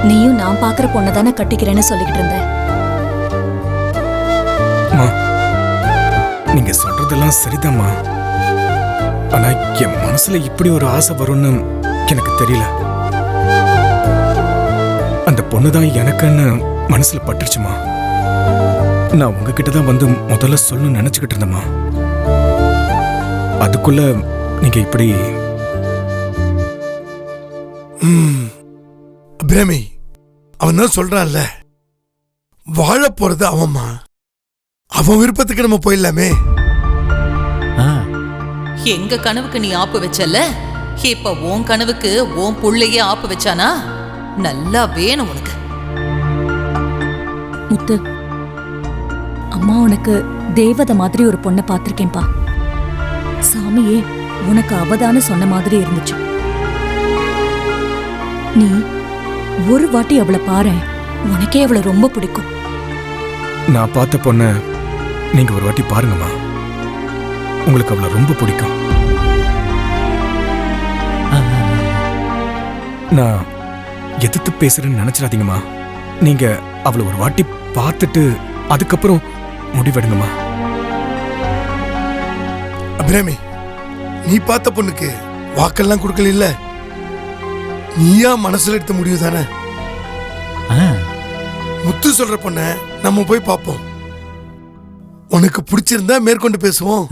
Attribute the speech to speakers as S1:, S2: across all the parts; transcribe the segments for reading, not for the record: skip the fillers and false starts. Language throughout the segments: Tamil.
S1: நீயும் நான் பாக்குற பொண்ணை தானே கட்டிக்கிறேன்னு சொல்லிக்கிட்டு இருந்த.
S2: நீங்க சொல்றதெல்லாம் சரிதாம்மா. ஆனா என் மனசுல இப்படி ஒரு ஆசை வரும்னு எனக்கு தெரியல. அந்த பொண்ணுதான் எனக்குன்னு மனசுல பட்டுருச்சுமா. நான் உங்ககிட்ட தான் வந்து முதல்ல சொல்லணும்னு நினைச்சுக்கிட்டு இருந்தேம்மா. அதுக்குள்ள நீங்க இப்படி.
S3: அபிராமி, அவன் தான் சொல்றான்ல, வாழ போறது அவன்மா. அவன் விருப்பத்துக்கு நம்ம போயிடலாமே.
S4: எங்க கனவுக்கு நீ ஆப்பு வச்சல, இப்ப உன் கனவுக்கு உன் புள்ளையே ஆப்பு வச்சானா? நல்லா வேணும் உனக்கு.
S1: முத்து, அம்மா உனக்கு தேவதை மாதிரி ஒரு பொண்ணை பார்த்திருக்கேன்பா. சாமியே உனக்கு அவதான்னு சொன்ன மாதிரி இருந்துச்சு. நீ ஒரு வாட்டி அவளை பாரு, உனக்கே அவளை ரொம்ப பிடிக்கும்.
S2: நான் பார்த்த பொண்ண நீங்க ஒரு வாட்டி பாருங்கம்மா. உங்களுக்கு அவளை ரொம்ப பிடிக்கும். நான் எதிர்த்து பேசுறேன்னு நினைச்சிடாதீங்கம்மா. நீங்க அவளை ஒரு வாட்டி பார்த்துட்டு அதுக்கப்புறம் முடிவெடுங்கம்மா.
S3: அபிராமி, நீ பார்த்த பொண்ணுக்கு வாக்கெல்லாம் கொடுக்கல இல்ல, நீயா மனசுல எடுத்த முடிவு தானே. முத்து சொல்ற பொண்ண நம்ம போய் பார்ப்போம். உனக்கு பிடிச்சிருந்தா மேற்கொண்டு பேசுவோம்.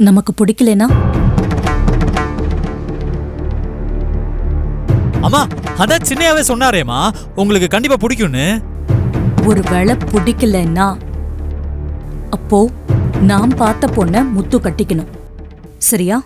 S1: நமக்கு பிடிக்கலனா?
S5: அம்மா, அதான் சின்னையாவே சொன்னாரேம்மா, உங்களுக்கு கண்டிப்பா பிடிக்கும்னு.
S1: ஒருவேளை பிடிக்கலன்னா அப்போ நாம் பார்த்த பொண்ண முத்து கட்டிக்கணும். சரியா?